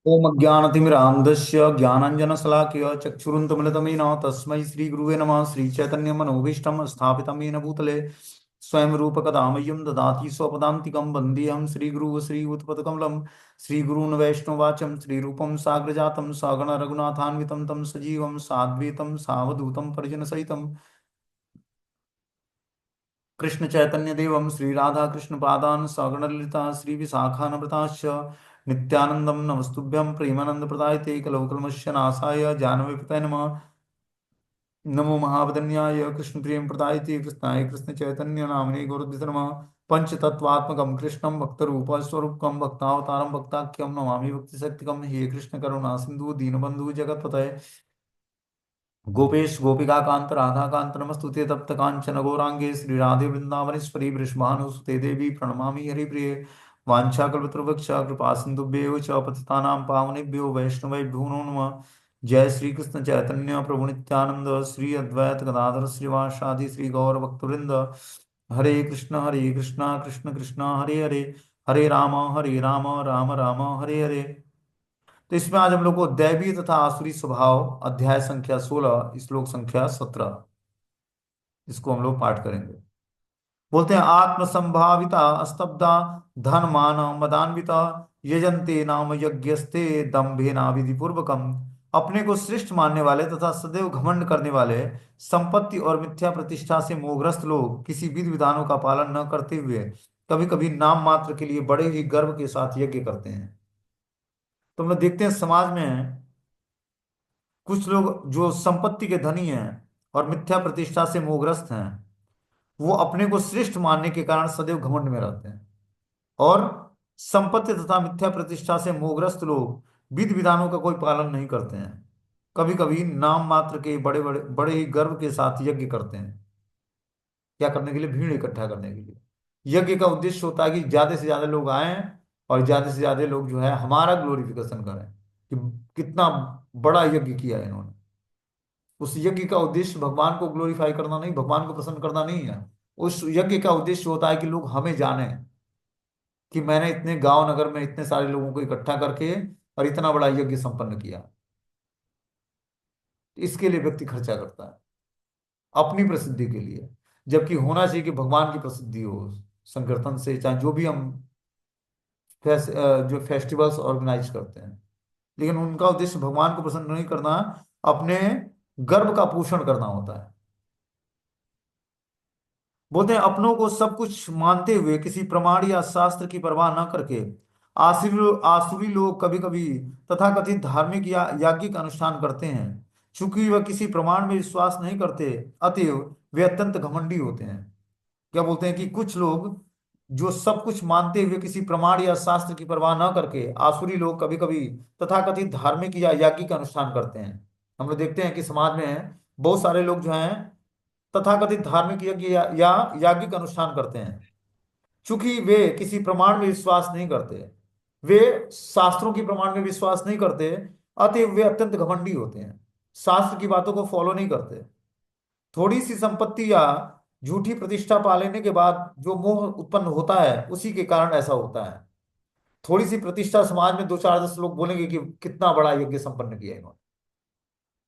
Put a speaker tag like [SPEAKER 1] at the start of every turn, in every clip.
[SPEAKER 1] ओम अज्ञानतिमिरान्धस्य ज्ञानाञ्जनशलाकया चक्षुरुन्मिलितं येन तस्मै श्रीगुरुवे नमः। श्रीचैतन्यमनोभीष्टं स्थापितं येन भूतले स्वयं रूपकदा मह्यं ददाति स्वपदान्तिकं। वन्देऽहं श्रीगुरुः श्रीयुतपदकमलं श्रीगुरून् वैष्णवाचं श्रीरूपं साग्रजातं सगण रघुनाथान्वितं तं सजीवं साद्वैतं सावधूतं परिजनसहितं कृष्ण चैतन्य देवम श्री राधा कृष्ण पादान सगण ललिता श्री विशाखानमृताश्च नित्यानंदम नमस्तुभ्यं प्रेमानंद प्रदायते कलौकलमस्य नाशाय जानवे पिताय नमः। नमो महावदन्याय कृष्ण प्रेम प्रदायते कृष्णाय कृष्ण चैतन्य नामने गौरद्वित नमः। पंचतत्वात्मकं कृष्णं भक्तरूप स्वरूपकं भक्तावतारं भक्ताख्यं नमामि भक्ति शक्तिकं। हे कृष्ण करुणा सिंधु दीनबंधु जगतपतये गोपेश गोपिका कांत राधा कांत नमस्तुते तप्त कांचन गौरांगे श्री राधे वृंदावनेश्वरी वृषभानुसुते देवी प्रणमामि हरिप्रिये। वाञ्छाकल्पतरुभ्यश्च कृपा सिन्धुभ्येव च पतितानां पावनेभ्यो वैष्णवेभ्यो नमो नमः। जय श्री कृष्ण चैतन्य प्रभु नित्यानंद श्री अद्वैत गदाधर श्रीवासादि श्री गौर भक्तवृंद। हरे कृष्णा कृष्ण कृष्णा हरे हरे, हरे राम राम राम हरे हरे। तो इसमें आज हम लोग को दैवी तथा आसुरी स्वभाव अध्याय संख्या 16 श्लोक संख्या 17 इसको हम लोग पाठ करेंगे। बोलते हैं आत्मसंभाविता स्तब्धा धन मान मदान्विता यजन्ते नाम यज्ञस्ते दंभेना विधि पूर्वकम। अपने को श्रेष्ठ मानने वाले तथा सदैव घमंड करने वाले, संपत्ति और मिथ्या प्रतिष्ठा से मोहग्रस्त लोग किसी विधि विधानों का पालन न करते हुए कभी कभी नाम मात्र के लिए बड़े ही गर्व के साथ यज्ञ करते हैं। तो हम लोग देखते हैं समाज में कुछ लोग जो संपत्ति के धनी हैं और मिथ्या प्रतिष्ठा से मोहग्रस्त हैं, वो अपने को श्रेष्ठ मानने के कारण सदैव घमंड में रहते हैं। और संपत्ति तथा मिथ्या प्रतिष्ठा से मोहग्रस्त लोग विधि विधानों का कोई पालन नहीं करते हैं, कभी कभी नाम मात्र के बड़े बड़े बड़े ही गर्व के साथ यज्ञ करते हैं। क्या करने के लिए? भीड़ इकट्ठा करने के लिए। यज्ञ का उद्देश्य होता है कि ज्यादा से ज्यादा लोग आए और ज्यादा से ज्यादा लोग जो है हमारा ग्लोरिफिकेशन करें कि कितना बड़ा यज्ञ किया है इन्होंने। उस यज्ञ का उद्देश्य भगवान को ग्लोरीफाई करना नहीं, भगवान को प्रसन्न करना नहीं है। उस यज्ञ का उद्देश्य होता है कि लोग हमें जाने कि मैंने इतने गांव नगर में इतने सारे लोगों को इकट्ठा करके और इतना बड़ा यज्ञ संपन्न किया। इसके लिए व्यक्ति खर्चा करता है अपनी प्रसिद्धि के लिए, जबकि होना चाहिए कि भगवान की प्रसिद्धि हो। संकीर्तन से चाहे जो भी हम जो फेस्टिवल्स ऑर्गेनाइज करते हैं, लेकिन उनका उद्देश्य भगवान को प्रसन्न नहीं करना, अपने गर्व का पोषण करना होता है। बोलते हैं अपनों को सब कुछ मानते हुए किसी प्रमाण या शास्त्र की परवाह न करके आसुरी लोग कभी कभी तथाकथित धार्मिक या याज्ञिक अनुष्ठान करते हैं। चूंकि वह किसी प्रमाण में विश्वास नहीं करते, अतएव वे अत्यंत घमंडी होते हैं। क्या बोलते हैं कि कुछ लोग जो सब कुछ मानते हुए किसी प्रमाण या शास्त्र की परवाह न करके आसुरी लोग कभी कभी तथाकथित धार्मिक या याज्ञिक अनुष्ठान करते हैं। हम लोग देखते हैं कि समाज में बहुत सारे लोग जो हैं तथाकथित धार्मिक यज्ञ या याज्ञिक अनुष्ठान करते हैं। चूंकि वे किसी प्रमाण में विश्वास नहीं करते, वे शास्त्रों की प्रमाण में विश्वास नहीं करते, अतएव वे अत्यंत घमंडी होते हैं, शास्त्र की बातों को फॉलो नहीं करते। थोड़ी सी संपत्ति या झूठी प्रतिष्ठा पा लेने के बाद जो मोह उत्पन्न होता है, उसी के कारण ऐसा होता है। थोड़ी सी प्रतिष्ठा, समाज में दो चार दस लोग बोलेंगे कि कितना बड़ा यज्ञ संपन्न किया इन्होंने,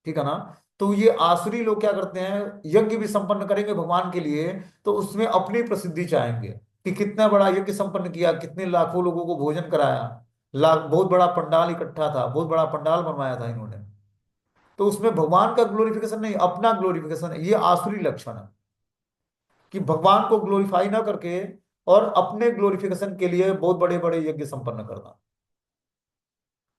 [SPEAKER 1] ठीक है ना। तो ये आसुरी लोग क्या करते हैं, यज्ञ भी संपन्न करेंगे भगवान के लिए, तो उसमें अपनी प्रसिद्धि चाहेंगे कि कितना बड़ा यज्ञ संपन्न किया, कितने लाखों लोगों को भोजन कराया, लाख बहुत बड़ा पंडाल इकट्ठा था, बहुत बड़ा पंडाल बनवाया था इन्होंने। तो उसमें भगवान का ग्लोरिफिकेशन नहीं, अपना ग्लोरिफिकेशन है। ये आसुरी लक्षण है कि भगवान को ग्लोरीफाई ना करके और अपने ग्लोरिफिकेशन के लिए बहुत बड़े बड़े यज्ञ संपन्न करना,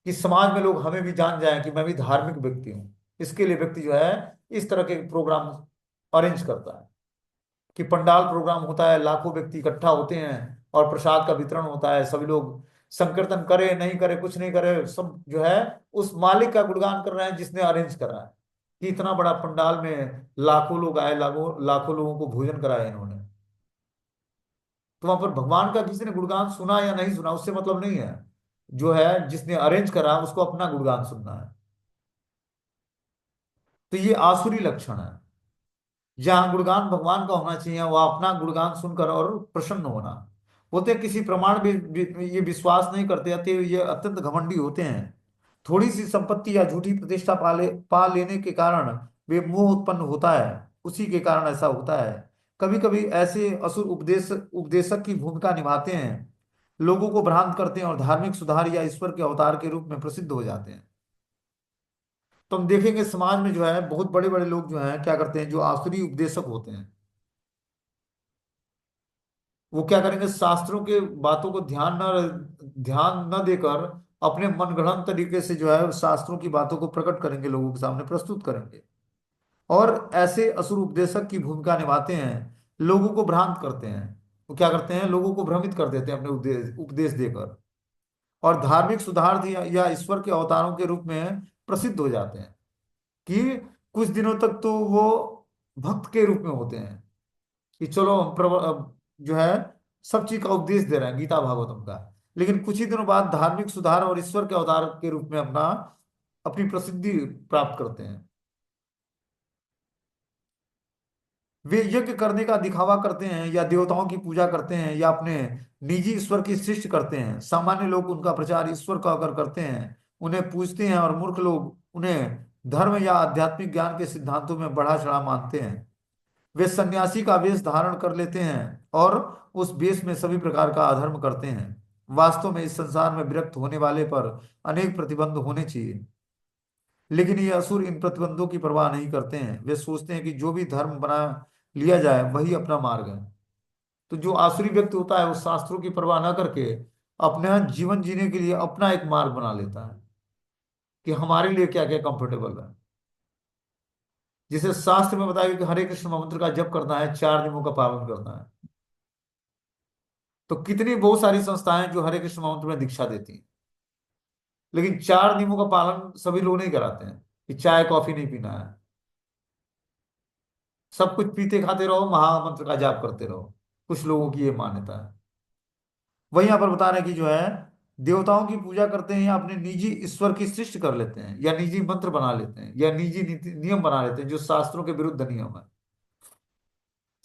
[SPEAKER 1] कि समाज में लोग हमें भी जान जाएं कि मैं भी धार्मिक व्यक्ति हूं। इसके लिए व्यक्ति जो है इस तरह के प्रोग्राम अरेंज करता है कि पंडाल प्रोग्राम होता है, लाखों व्यक्ति इकट्ठा होते हैं और प्रसाद का वितरण होता है। सभी लोग संकीर्तन करे नहीं करे कुछ नहीं करे, सब जो है उस मालिक का गुणगान कर रहे हैं जिसने अरेंज करा है कि इतना बड़ा पंडाल में लाखों लोग आए, लाखों लाखों लोगों को भोजन कराया इन्होंने। तो वहां पर भगवान का किसी ने गुणगान सुना या नहीं सुना उससे मतलब नहीं है, जो है जिसने अरेंज करा उसको अपना गुणगान सुनना है। तो ये आसुरी लक्षण है। जहां गुणगान भगवान का होना चाहिए वह अपना गुणगान सुनकर और प्रसन्न होना। बोलते हैं किसी प्रमाण भी ये विश्वास नहीं करते, अतः ये अत्यंत घमंडी होते हैं। थोड़ी सी संपत्ति या झूठी प्रतिष्ठा पा लेने के कारण वे मोह उत्पन्न होता है। उसी के कारण ऐसा होता है। कभी कभी ऐसे असुर उपदेशक की भूमिका निभाते हैं, लोगों को भ्रांत करते हैं और धार्मिक सुधार या ईश्वर के अवतार के रूप में प्रसिद्ध हो जाते हैं। तो हम देखेंगे समाज में जो है बहुत बड़े बड़े लोग जो हैं क्या करते हैं, जो आसुरी उपदेशक होते हैं, वो क्या करेंगे, शास्त्रों के बातों को ध्यान न देकर अपने मनगढ़ंत तरीके से जो है शास्त्रों की बातों को प्रकट करेंगे, लोगों के सामने प्रस्तुत करेंगे। और ऐसे असुर उपदेशक की भूमिका निभाते हैं, लोगों को भ्रांत करते हैं। वो क्या करते हैं, लोगों को भ्रमित कर देते हैं अपने उपदेश उपदेश देकर, और धार्मिक सुधार या ईश्वर के अवतारों के रूप में प्रसिद्ध हो जाते हैं। कि कुछ दिनों तक तो वो भक्त के रूप में होते हैं कि चलो हम जो है सब चीज का उपदेश दे रहे हैं गीता भागवतम का, लेकिन कुछ ही दिनों बाद धार्मिक सुधार और ईश्वर के अवतार के रूप में अपनी प्रसिद्धि प्राप्त करते हैं। वे यज्ञ करने का दिखावा करते हैं या देवताओं की पूजा करते हैं या अपने निजी ईश्वर की सृष्टि करते हैं। सामान्य लोग उनका प्रचार ईश्वर का अगर करते हैं, उन्हें पूजते हैं, और मूर्ख लोग उन्हें धर्म या आध्यात्मिक ज्ञान के सिद्धांतों में बढ़ा चढ़ा मानते हैं। वे सन्यासी का वेश धारण कर लेते हैं और उस वेश में सभी प्रकार का अधर्म करते हैं। वास्तव में इस संसार में विरक्त होने वाले पर अनेक प्रतिबंध होने चाहिए, लेकिन ये असुर इन प्रतिबंधों की परवाह नहीं करते हैं। वे सोचते हैं कि जो भी धर्म बना लिया जाए वही अपना मार्ग है। तो जो आसुरी व्यक्ति होता है वो शास्त्रों की परवाह ना करके अपना जीवन जीने के लिए अपना एक मार्ग बना लेता है कि हमारे लिए क्या क्या कंफर्टेबल है। जिसे शास्त्र में बताया गया कि हरे कृष्ण मंत्र का जप करना है, 4 नियमों का पालन करना है। तो कितनी बहुत सारी संस्थाएं जो हरे कृष्ण मंत्र में दीक्षा देती हैं, लेकिन 4 नियमों का पालन सभी लोग नहीं कराते हैं कि चाय कॉफी नहीं पीना है, सब कुछ पीते खाते रहो, महामंत्र का जाप करते रहो। कुछ लोगों की ये मान्यता है। वही यहाँ पर बता रहे हैं कि जो है देवताओं की पूजा करते हैं या अपने निजी ईश्वर की सृष्टि कर लेते हैं या निजी मंत्र बना लेते हैं या निजी नियम बना लेते हैं जो शास्त्रों के विरुद्ध नियम है।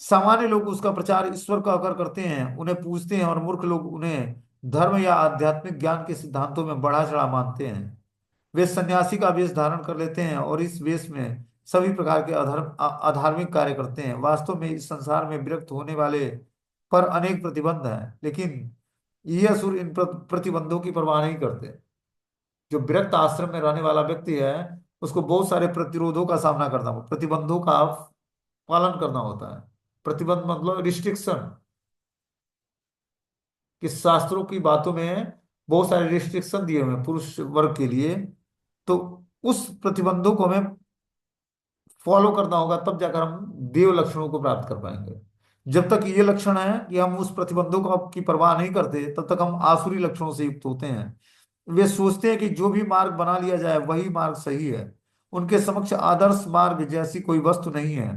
[SPEAKER 1] सामान्य लोग उसका प्रचार ईश्वर का आकर करते हैं, उन्हें पूजते हैं, और मूर्ख लोग उन्हें धर्म या आध्यात्मिक ज्ञान के सिद्धांतों में बढ़ा चढ़ा मानते हैं। वे सन्यासी का वेश धारण कर लेते हैं और इस वेश में सभी प्रकार के अधार्मिक कार्य करते हैं। वास्तव में इस संसार में विरक्त होने वाले पर अनेक प्रतिबंध हैं, लेकिन ये असुर इन प्रतिबंधों की परवाह नहीं करते। जो विरक्त आश्रम में रहने वाला व्यक्ति है, उसको बहुत सारे प्रतिरोधों का सामना करना, प्रतिबंधों का पालन करना होता है। प्रतिबंध मतलब रिस्ट्रिक्शन, कि शास्त्रों की बातों में बहुत सारे रिस्ट्रिक्शन दिए हुए हैं पुरुष वर्ग के लिए। तो उस प्रतिबंधों को हमें फॉलो करना होगा, तब जाकर हम देव लक्षणों को प्राप्त कर पाएंगे। जब तक ये लक्षण है कि हम उस प्रतिबंधों की परवाह नहीं करते, तब तक हम आसुरी लक्षणों से युक्त होते हैं। वे सोचते हैं कि जो भी मार्ग बना लिया जाए वही मार्ग सही है। उनके समक्ष आदर्श मार्ग जैसी कोई वस्तु नहीं है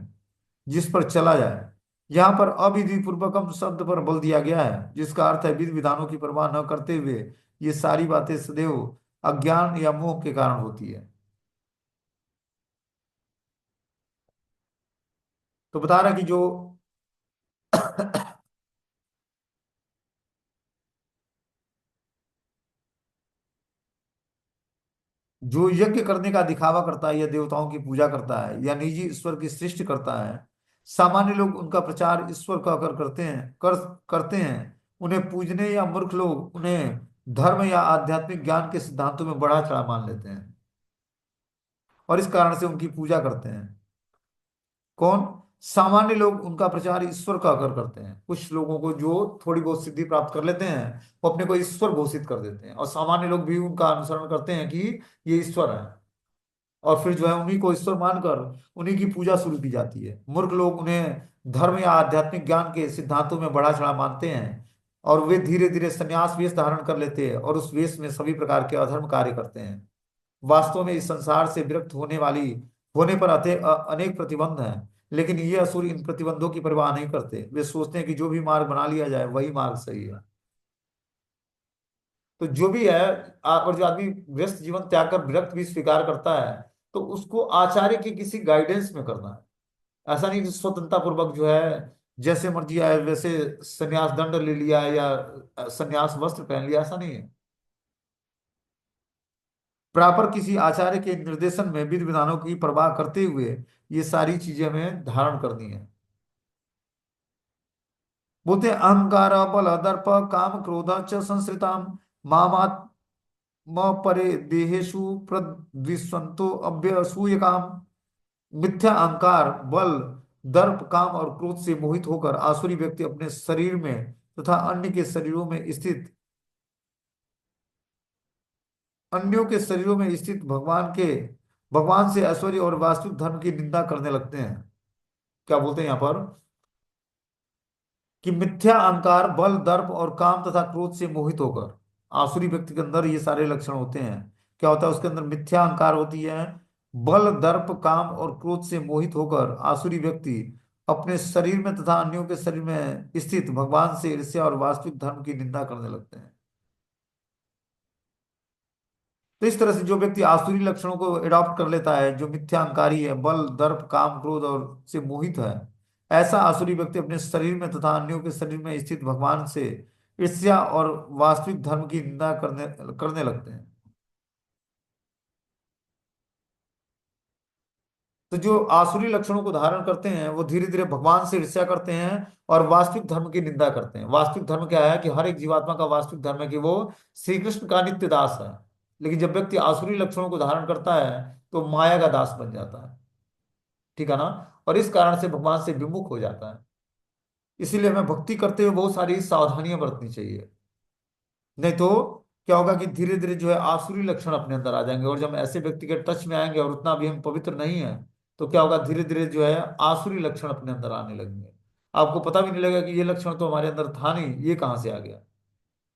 [SPEAKER 1] जिस पर चला जाए। यहाँ पर अविधि पूर्वकम शब्द पर बल दिया गया है, जिसका अर्थ है विधि विधानों की परवाह न करते हुए ये सारी बातें सदैव अज्ञान या मोह के कारण होती है। तो बता रहा है कि जो जो यज्ञ करने का दिखावा करता है या देवताओं की पूजा करता है या निजी ईश्वर की सृष्टि करता है, सामान्य लोग उनका प्रचार ईश्वर का कर करते हैं। उन्हें पूजने या मूर्ख लोग उन्हें धर्म या आध्यात्मिक ज्ञान के सिद्धांतों में बढ़ा चढ़ा मान लेते हैं और इस कारण से उनकी पूजा करते हैं। कौन? सामान्य लोग उनका प्रचार ईश्वर का कर करते हैं। कुछ लोगों को जो थोड़ी बहुत सिद्धि प्राप्त कर लेते हैं, वो अपने को ईश्वर घोषित कर देते हैं, और सामान्य लोग भी उनका अनुसरण करते हैं कि ये ईश्वर है, और फिर जो है उन्हीं को ईश्वर मानकर उन्हीं की पूजा शुरू की जाती है। मूर्ख लोग उन्हें धर्म या आध्यात्मिक ज्ञान के सिद्धांतों में बढ़ा चढ़ा मानते हैं, और वे धीरे धीरे संन्यास वेश धारण कर लेते हैं और उस वेश में सभी प्रकार के अधर्म कार्य करते हैं। वास्तव में इस संसार से विरक्त होने पर अनेक प्रतिबंध हैं, लेकिन ये असुर इन प्रतिबंधों की परवाह नहीं करते। वे सोचते हैं कि जो भी मार्ग बना लिया जाए वही मार्ग सही है। तो जो भी है, और जो आदमी व्यस्त जीवन त्याग कर विरक्त भी स्वीकार करता है, तो उसको आचार्य की किसी गाइडेंस में करना है। ऐसा नहीं कि स्वतंत्रता पूर्वक जो है जैसे मर्जी आए वैसे संन्यास दंड ले लिया या संन्यास वस्त्र पहन लिया, ऐसा नहीं है। प्रॉपर किसी आचार्य के निर्देशन में विधि विधानों की परवाह करते हुए ये सारी चीजें हमें धारण करनी है। बोलते हैं, अहंकार बल दर्प काम क्रोध च संश्रिताम मामात्म परे देहेषु प्रद्विषंतो अभ्यसूय काम। मिथ्या अहंकार बल दर्प काम और क्रोध से मोहित होकर आसुरी व्यक्ति अपने शरीर में तथा अन्य के शरीरों में स्थित अन्यों के शरीरों में स्थित भगवान से ऐश्वर्य और वास्तविक धर्म की निंदा करने लगते हैं। क्या बोलते हैं यहाँ पर कि मिथ्या अहंकार बल दर्प और काम तथा क्रोध से मोहित होकर, आसुरी व्यक्ति के अंदर ये सारे लक्षण होते हैं। क्या होता है उसके अंदर? मिथ्या अहंकार होती है, बल दर्प काम और क्रोध से मोहित होकर आसुरी व्यक्ति अपने शरीर में तथा अन्यों के शरीर में स्थित भगवान से ईर्ष्या और वास्तविक धर्म की निंदा करने लगते हैं। तो इस तरह से जो व्यक्ति आसुरी लक्षणों को एडॉप्ट कर लेता है, जो मिथ्यांकारी है, बल दर्प काम क्रोध और से मोहित है, ऐसा आसुरी व्यक्ति अपने शरीर में तथा अन्यों के शरीर में स्थित भगवान से ईर्ष्या और वास्तविक धर्म की निंदा करने करने लगते हैं। तो जो आसुरी लक्षणों को धारण करते हैं वो धीरे धीरे भगवान से ईर्ष्या करते हैं और वास्तविक धर्म की निंदा करते हैं। वास्तविक धर्म क्या है? कि हर एक जीवात्मा का वास्तविक धर्म है कि वो श्री कृष्ण का नित्य दास है। लेकिन जब व्यक्ति आसुरी लक्षणों को धारण करता है तो माया का दास बन जाता है। ठीक है ना? और इस कारण से भगवान से विमुख हो जाता है। इसीलिए हमें भक्ति करते हुए बहुत सारी सावधानियां बरतनी चाहिए। नहीं तो क्या होगा कि धीरे धीरे जो है आसुरी लक्षण अपने अंदर आ जाएंगे, और जब हम ऐसे व्यक्ति के टच में आएंगे और उतना भी हम पवित्र नहीं है, तो क्या होगा? धीरे धीरे जो है आसुरी लक्षण अपने अंदर आने लगेंगे। आपको पता भी नहीं लगेगा कि ये लक्षण तो हमारे अंदर था नहीं, ये कहाँ से आ गया।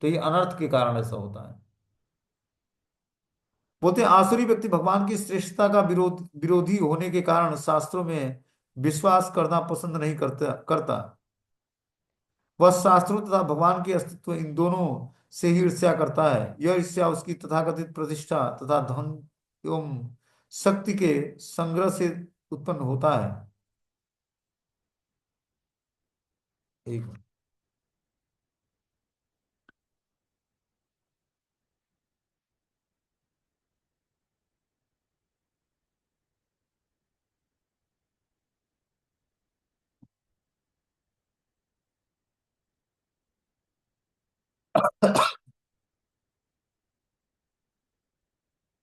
[SPEAKER 1] तो ये अनर्थ के कारण ऐसा होता है। बोलते हैं, आसुरी व्यक्ति भगवान की श्रेष्ठता का विरोधी होने के कारण शास्त्रों में विश्वास करना पसंद नहीं करता। वह शास्त्रों तथा भगवान के अस्तित्व इन दोनों से ही ईर्ष्या करता है। यह ईर्ष्या उसकी तथाकथित प्रतिष्ठा तथा धन एवं शक्ति के संग्रह से उत्पन्न होता है। एक मिनट।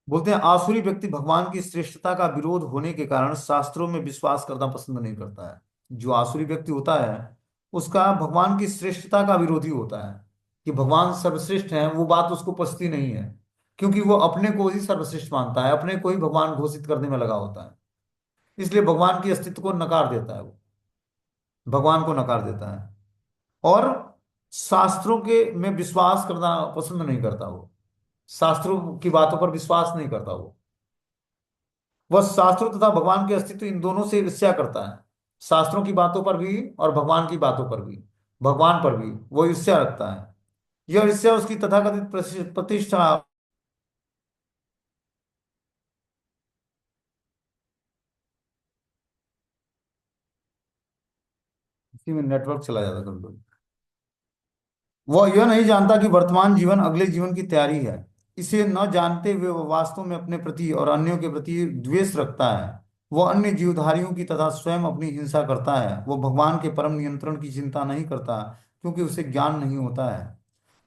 [SPEAKER 1] बोलते हैं, आसुरी व्यक्ति भगवान की श्रेष्ठता का विरोध होने के कारण शास्त्रों में विश्वास करना पसंद नहीं करता है। जो आसुरी व्यक्ति होता है उसका भगवान की श्रेष्ठता का विरोधी होता है, कि भगवान सर्वश्रेष्ठ है, वो बात उसको पचती नहीं है। क्योंकि वो अपने को ही सर्वश्रेष्ठ मानता है, अपने को ही भगवान घोषित करने में लगा होता है। इसलिए भगवान की अस्तित्व को नकार देता है वो, भगवान को नकार देता है। और शास्त्रों के में विश्वास करना पसंद नहीं करता वो, शास्त्रों की बातों पर विश्वास नहीं करता वो। वह शास्त्रों तथा भगवान के अस्तित्व इन दोनों से ईर्ष्या करता है। शास्त्रों की बातों पर भी और भगवान की बातों पर भी, भगवान पर भी वो ईर्ष्या रखता है। यह ईर्ष्या उसकी तथाकथित प्रतिष्ठा। इसी में नेटवर्क चला जाता कभी कभी। वह यह नहीं जानता कि वर्तमान जीवन अगले जीवन की तैयारी है। इसे न जानते हुए वह वास्तव में अपने प्रति और अन्यों के प्रति द्वेष रखता है। वह अन्य जीवधारियों की तथा स्वयं अपनी हिंसा करता है। वह भगवान के परम नियंत्रण की चिंता नहीं करता, क्योंकि उसे ज्ञान नहीं होता है।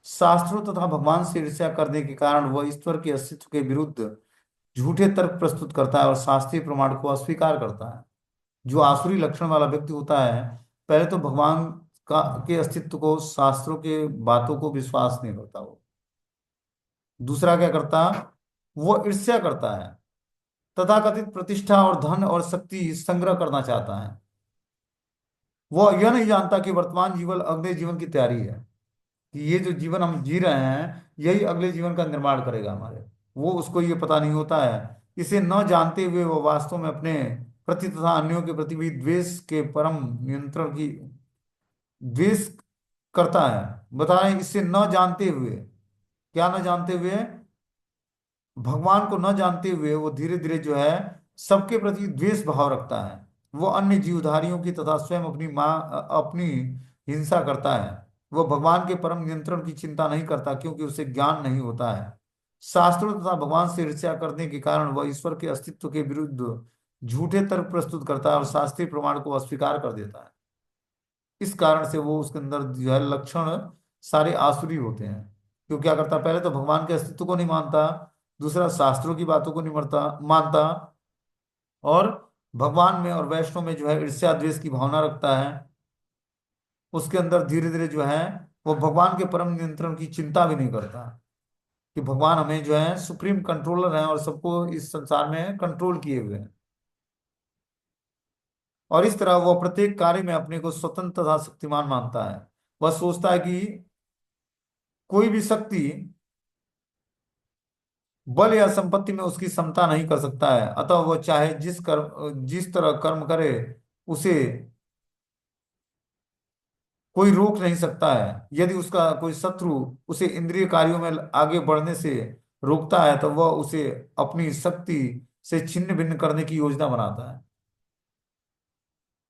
[SPEAKER 1] शास्त्रों तथा भगवान से ईर्ष्या करने के कारण वह ईश्वर के अस्तित्व के विरुद्ध झूठे तर्क प्रस्तुत करता है और शास्त्रीय प्रमाण को अस्वीकार करता है। जो आसुरी लक्षण वाला व्यक्ति होता है, पहले तो भगवान का के अस्तित्व को, शास्त्रों के बातों को विश्वास नहीं करता वो। दूसरा क्या करता? वो ईर्ष्या करता है, तथाकथित प्रतिष्ठा और धन और शक्ति संग्रह करना चाहता है। वह यह नहीं जानता कि वर्तमान जीवन अगले जीवन की तैयारी है, कि ये जो जीवन हम जी रहे हैं यही अगले जीवन का निर्माण करेगा हमारे। वो उसको ये पता नहीं होता है। इसे न जानते हुए वो वास्तव में अपने प्रति तथा अन्यों के प्रति भी द्वेष के परम नियंत्रण की द्वेष करता है। बता रहे हैं, इसे न जानते हुए, क्या न जानते हुए? भगवान को न जानते हुए वो धीरे धीरे जो है सबके प्रति द्वेष भाव रखता है। वो अन्य जीवधारियों की तथा स्वयं अपनी हिंसा करता है। वो भगवान के परम नियंत्रण की चिंता नहीं करता, क्योंकि उसे ज्ञान नहीं होता है। शास्त्रों तथा भगवान से ईर्ष्या करने के कारण वह ईश्वर के अस्तित्व के विरुद्ध झूठे तर्क प्रस्तुत करता है और शास्त्रीय प्रमाण को अस्वीकार कर देता है। इस कारण से वो उसके अंदर जो है लक्षण सारे आसुरी होते हैं। क्यों क्या करता है, पहले तो भगवान के अस्तित्व को नहीं मानता, दूसरा शास्त्रों की बातों को नहीं मानता, और भगवान में और वैष्णव में जो है ईर्ष्या द्वेष की भावना रखता है। उसके अंदर धीरे धीरे जो है वो भगवान के परम नियंत्रण की चिंता भी नहीं करता, कि भगवान हमें जो है सुप्रीम कंट्रोलर हैं और सबको इस संसार में कंट्रोल किए हुए हैं। और इस तरह वह प्रत्येक कार्य में अपने को स्वतंत्र तथा शक्तिमान मानता है। वह सोचता है कि कोई भी शक्ति बल या संपत्ति में उसकी समता नहीं कर सकता है, अतः वह चाहे जिस तरह कर्म करे, उसे कोई रोक नहीं सकता है। यदि उसका कोई शत्रु उसे इंद्रिय कार्यों में आगे बढ़ने से रोकता है तो वह उसे अपनी शक्ति से छिन्न भिन्न करने की योजना बनाता है।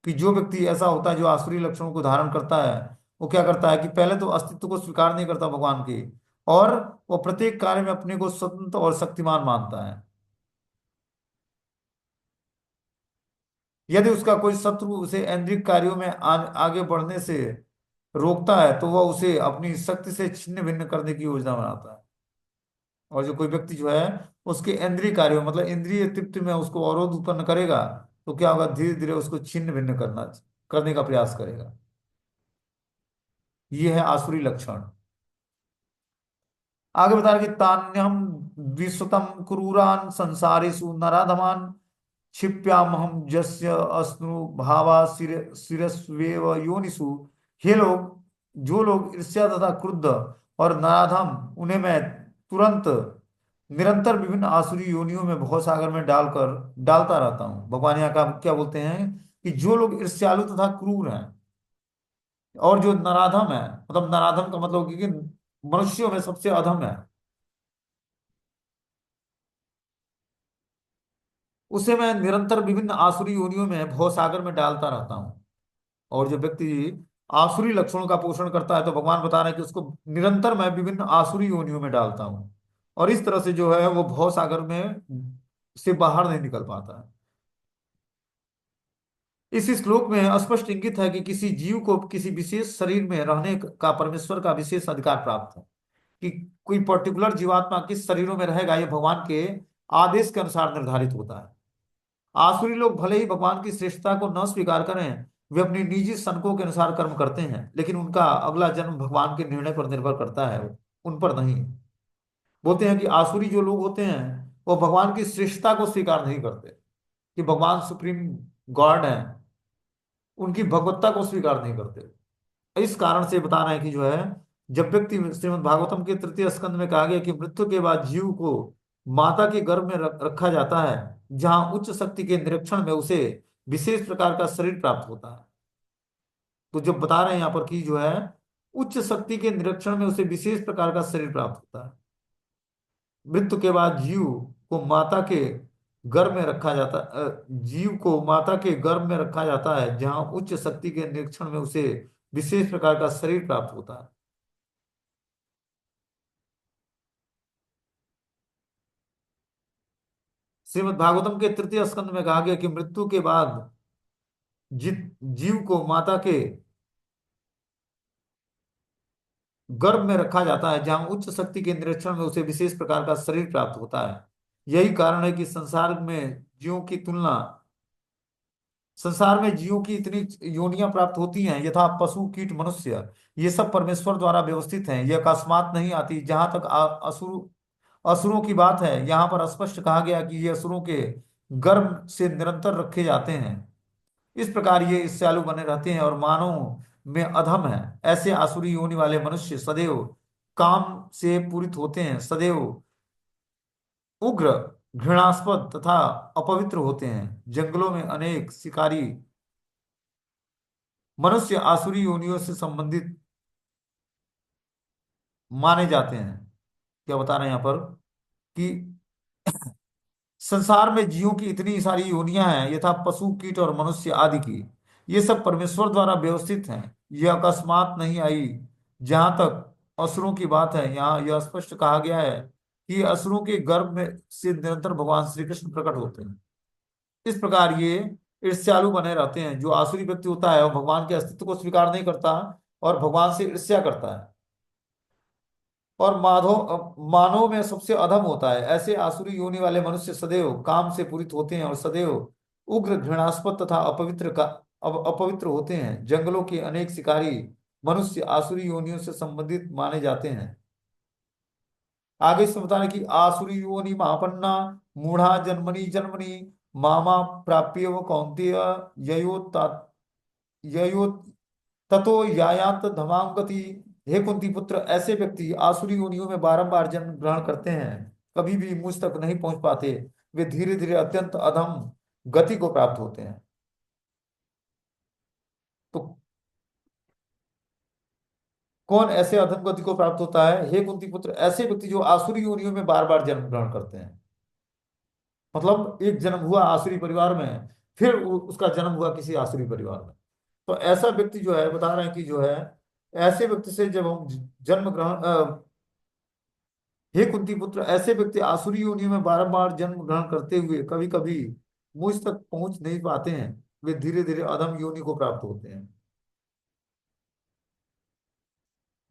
[SPEAKER 1] कि जो व्यक्ति ऐसा होता है जो आसुरी लक्षणों को धारण करता है, वो क्या करता है कि पहले तो अस्तित्व को स्वीकार नहीं करता भगवान के, और वो प्रत्येक कार्य में अपने को स्वतंत्र और शक्तिमान मानता है। यदि उसका कोई शत्रु उसे ऐन्द्रिक कार्यों में आगे बढ़ने से रोकता है तो वह उसे अपनी शक्ति से छिन्न भिन्न करने की योजना बनाता है। और जो कोई व्यक्ति जो है उसके इंद्रिय कार्यों मतलब इंद्रिय तृप्ति में उसको अवरोध उत्पन्न करेगा, तो क्या होगा, धीरे धीरे उसको छिन्न भिन्न करने का प्रयास करेगा। ये है आसुरी लक्षण। आगे बता रहे कि तान्यहम विश्वतम क्रूरान संसारेषु नराधमान क्षिप्यामहम जस्य अश्नु भावा शिरस्वेव योनिषु। हे लोग, जो लोग ईर्ष्या तथा क्रुद्ध और नराधम, उन्हें मैं तुरंत निरंतर विभिन्न आसुरी योनियों में भव सागर में डालता रहता हूँ। भगवान यहाँ का क्या बोलते हैं कि जो लोग ईर्ष्यालु तथा क्रूर हैं और जो नराधम है, मतलब नराधम का मतलब कि मनुष्यों में सबसे अधम है, उसे मैं निरंतर विभिन्न आसुरी योनियों में भव सागर में डालता रहता हूँ। और जो व्यक्ति आसुरी लक्षणों का पोषण करता है तो भगवान बता रहे हैं कि उसको निरंतर मैं विभिन्न आसुरी योनियों में डालता हूँ, और इस तरह से जो है वो भव सागर में से बाहर नहीं निकल पाता है। इस श्लोक में स्पष्ट इंगित है कि किसी जीव को किसी विशेष शरीर में रहने का परमेश्वर का विशेष अधिकार प्राप्त है। कि कोई पर्टिकुलर जीवात्मा किस शरीरों में रहेगा, ये भगवान के आदेश के अनुसार निर्धारित होता है। आसुरी लोग भले ही भगवान की श्रेष्ठता को न स्वीकार करें, वे अपनी निजी सनकों के अनुसार कर्म करते हैं, लेकिन उनका अगला जन्म भगवान के निर्णय पर निर्भर करता है, उन पर नहीं। बोलते हैं कि आसुरी जो लोग होते हैं वो भगवान की श्रेष्ठता को स्वीकार नहीं करते, कि भगवान सुप्रीम गॉड है, उनकी भगवत्ता को स्वीकार नहीं करते। इस कारण से बता रहे हैं कि जो है जब व्यक्ति श्रीमद् भागवतम के तृतीय स्कंद में कहा गया कि मृत्यु के बाद जीव को माता के गर्भ में रखा जाता है, जहां उच्च शक्ति के निरीक्षण में उसे विशेष प्रकार का शरीर प्राप्त होता है। तो जब बता रहे हैं यहाँ पर कि जो है उच्च शक्ति के निरीक्षण में उसे विशेष प्रकार का शरीर प्राप्त होता है। मृत्यु के बाद जीव को माता के गर्भ में रखा जाता है, जहां उच्च शक्ति के निरीक्षण में उसे विशेष प्रकार का शरीर प्राप्त होता है। श्रीमद् भागवतम के तृतीय स्कंद में कहा गया कि मृत्यु के बाद जीव को माता के गर्भ में रखा जाता है, जहां उच्च शक्ति के निरीक्षण में उसे विशेष प्रकार का शरीर प्राप्त होता है। यही कारण है कि संसार में जीवों की इतनी योनियां प्राप्त होती हैं, यथा पशु कीट मनुष्य, ये सब परमेश्वर द्वारा व्यवस्थित हैं, ये अकस्मात नहीं आती। जहां तक असुरों की बात है, यहाँ पर स्पष्ट कहा गया कि ये असुरों के गर्भ से निरंतर रखे जाते हैं। इस प्रकार ये ईर्ष्यालु बने रहते हैं और मानव में अधम है। ऐसे आसुरी योनि वाले मनुष्य सदैव काम से पूरित होते हैं, सदैव उग्र, घृणास्पद तथा अपवित्र होते हैं। जंगलों में अनेक शिकारी मनुष्य आसुरी योनियों से संबंधित माने जाते हैं। क्या बता रहे हैं यहाँ पर कि संसार में जीवों की इतनी सारी योनियां हैं, यथा पशु कीट और मनुष्य आदि की, ये सब परमेश्वर द्वारा व्यवस्थित हैं, ये अकस्मात नहीं आई। जहां तक असुरों की बात है, यहाँ यह स्पष्ट कहा गया है कि असुरों के गर्भ में से निरंतर भगवान श्री कृष्ण प्रकट होते हैं। इस प्रकार ये ईर्ष्यालु बने रहते हैं। जो आसुरी व्यक्ति होता है वो भगवान के अस्तित्व को स्वीकार नहीं करता और भगवान से ईर्ष्या करता है और मानव में सबसे अधम होता है। ऐसे आसुरी योनि वाले मनुष्य सदैव काम से पूरित होते हैं और सदैव उग्र, घृणास्पद तथा अपवित्र होते हैं। जंगलों के अनेक शिकारी मनुष्य आसुरी योनियों से संबंधित माने जाते हैं। आगे इसमें बता रहे कि आसुरी योनि महापन्ना मूढ़ा जन्मनि जन्मनि मामा प्राप्य व कौन्तेय ययो ययो ततो यायात धमाम गति। हे कुंती पुत्र, ऐसे व्यक्ति आसुरी योनियों में बारंबार जन्म ग्रहण करते हैं, कभी भी मुझ तक नहीं पहुंच पाते। वे धीरे धीरे अत्यंत अधम गति को प्राप्त होते हैं। तो कौन ऐसे अधम गति को प्राप्त होता है? हे कुंती पुत्र, ऐसे व्यक्ति जो आसुरी योनियों में बार बार जन्म ग्रहण करते हैं। मतलब एक जन्म हुआ आसुरी परिवार में, फिर उसका जन्म हुआ किसी आसुरी परिवार में। तो ऐसा व्यक्ति जो है, बता रहे हैं कि जो है ऐसे व्यक्ति से जब हम जन्म ग्रहण हे कुंती पुत्र, ऐसे व्यक्ति आसुरी योनियों में बारंबार जन्म ग्रहण करते हुए कभी कभी मुझ तक पहुंच नहीं पाते हैं। वे धीरे धीरे अधम योनि को प्राप्त होते हैं।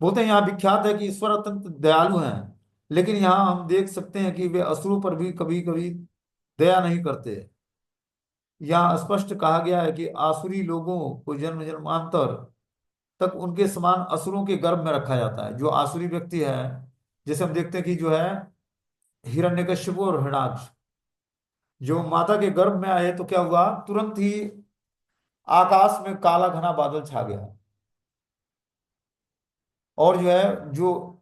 [SPEAKER 1] बोलते हैं यहाँ विख्यात है कि ईश्वर अत्यंत दयालु हैं, लेकिन यहाँ हम देख सकते हैं कि वे असुरों पर भी कभी कभी दया नहीं करते। यहाँ स्पष्ट कहा गया है कि आसुरी लोगों को जन्म जन्मांतर तक उनके समान असुरों के गर्भ में रखा जाता है। जो आसुरी व्यक्ति है, जैसे हम देखते हैं कि जो है हिरण्यकश्यप और हृणाक्ष, जो माता के गर्भ में आए तो क्या हुआ, तुरंत ही आकाश में काला घना बादल छा गया और जो है जो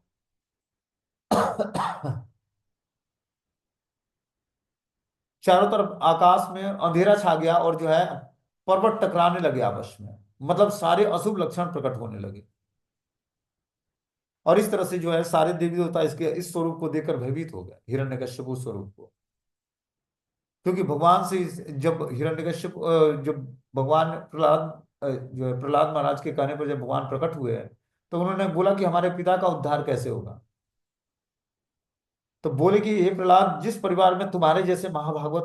[SPEAKER 1] चारों तरफ आकाश में अंधेरा छा गया और जो है पर्वत टकराने लगे आपस में। मतलब सारे अशुभ लक्षण प्रकट होने लगे और इस तरह से जो है सारे देवी देवता इसके इस स्वरूप को देखकर भयभीत हो गए, हिरण्यकश्यप स्वरूप को। क्योंकि भगवान से जब हिरण्यकश्यप जब भगवान प्रहलाद जो है प्रहलाद महाराज के कहने पर जब भगवान प्रकट हुए तो उन्होंने बोला कि हमारे पिता का उद्धार कैसे होगा। तो बोले कि हे प्रहलाद, जिस परिवार में तुम्हारे जैसे महाभागवत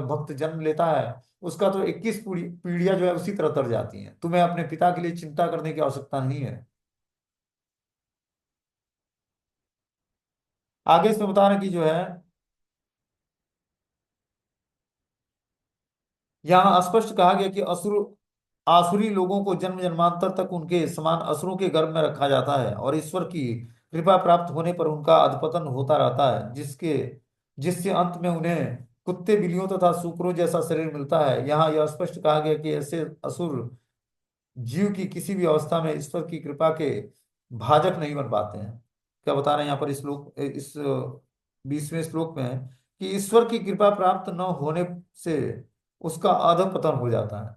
[SPEAKER 1] भक्त जन्म लेता है उसका तो 21 पीढ़ियां जो है उसी तरह तर जाती हैं। तुम्हें अपने पिता के लिए चिंता करने की आवश्यकता नहीं है। आगे इसमें बता रहे हैं कि जो है यहाँ स्पष्ट कहा गया कि आसुरी लोगों को जन्म जन्मांतर तक उनके समान असुरों के गर्भ में रखा जाता है और ईश्वर की कृपा प्राप्त होने पर उनका अधपतन होता रहता है, जिससे अंत में उन्हें कुत्ते बिल्लियों तथा सूकरों जैसा शरीर मिलता है। यहाँ यह स्पष्ट कहा गया कि ऐसे असुर जीव की किसी भी अवस्था में ईश्वर की कृपा के भाजक नहीं बन पाते हैं। क्या बता रहे हैं यहाँ पर इस 20वें श्लोक में कि ईश्वर की कृपा प्राप्त न होने से उसका अधःपतन हो जाता है।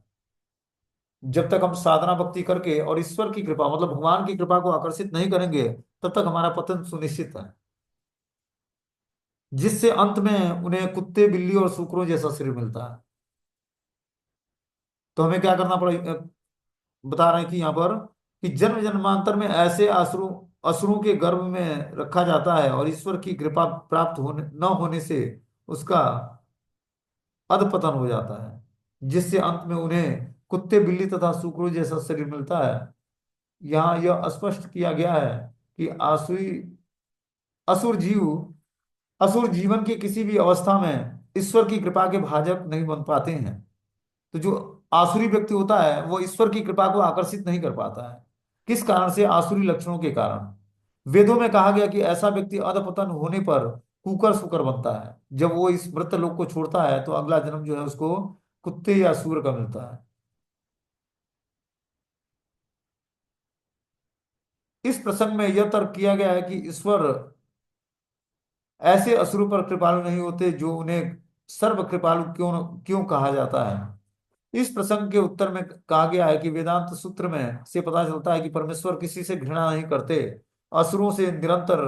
[SPEAKER 1] जब तक हम साधना भक्ति करके और ईश्वर की कृपा मतलब भगवान की कृपा को आकर्षित नहीं करेंगे तब तक हमारा पतन सुनिश्चित है, जिससे अंत में उन्हें कुत्ते बिल्ली और सूकरों जैसा शरीर मिलता है। तो हमें क्या करना पड़ेगा, बता रहे हैं कि यहाँ पर कि जन्म जन्मांतर में ऐसे असुरों के गर्भ में रखा जाता है और ईश्वर की कृपा प्राप्त होने न होने से उसका अधपतन हो जाता है, जिससे अंत में उन्हें कुत्ते बिल्ली तथा सूकरों जैसा शरीर मिलता है। यहाँ यह स्पष्ट किया गया है कि असुर जीव असुर जीवन की किसी भी अवस्था में ईश्वर की कृपा के भाजक नहीं बन पाते हैं। तो जो आसुरी व्यक्ति होता है वो ईश्वर की कृपा को आकर्षित नहीं कर पाता है। किस कारण से? आसुरी लक्षणों के कारण। वेदों में कहा गया कि ऐसा व्यक्ति अधपतन होने पर कुकर सुकर बनता है। जब वो इस मृत लोक को छोड़ता है तो अगला जन्म जो है उसको कुत्ते या सूअर का मिलता है। इस प्रसंग में यह तर्क किया गया है कि ईश्वर ऐसे असुरों पर कृपालु नहीं होते जो उन्हें सर्व कृपालु क्यों क्यों कहा जाता है। इस प्रसंग के उत्तर में कहा गया है कि वेदांत सूत्र में से पता चलता है कि परमेश्वर किसी से घृणा नहीं करते। असुरों से निरंतर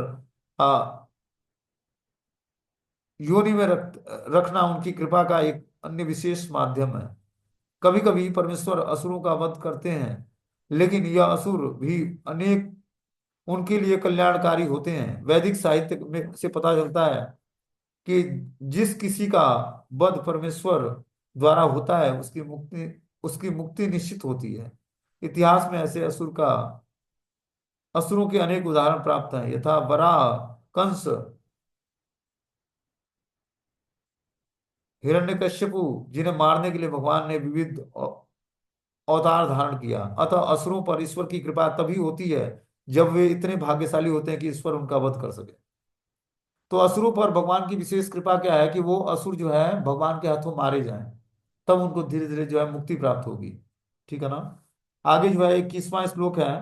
[SPEAKER 1] आ, योनि में रखना उनकी कृपा का एक अन्य विशेष माध्यम है। कभी कभी परमेश्वर असुरों का वध करते हैं, लेकिन यह असुर भी अनेक उनके लिए कल्याणकारी होते हैं। वैदिक साहित्य में से पता चलता है कि जिस किसी का वध परमेश्वर द्वारा होता है उसकी मुक्ति निश्चित होती है। इतिहास में ऐसे असुरों के अनेक उदाहरण प्राप्त हैं, यथा वराह, कंस, हिरण्यकश्यपु, जिन्हें मारने के लिए भगवान ने विविध अवतार धारण किया। अतः असुरों पर ईश्वर की कृपा तभी होती है जब वे इतने भाग्यशाली होते हैं कि ईश्वर उनका वध कर सके। तो असुरों पर भगवान की विशेष कृपा क्या है कि वो असुर जो है भगवान के हाथों मारे जाएं, तब उनको धीरे धीरे जो है मुक्ति प्राप्त होगी। ठीक है ना। आगे जो है 21वां श्लोक है।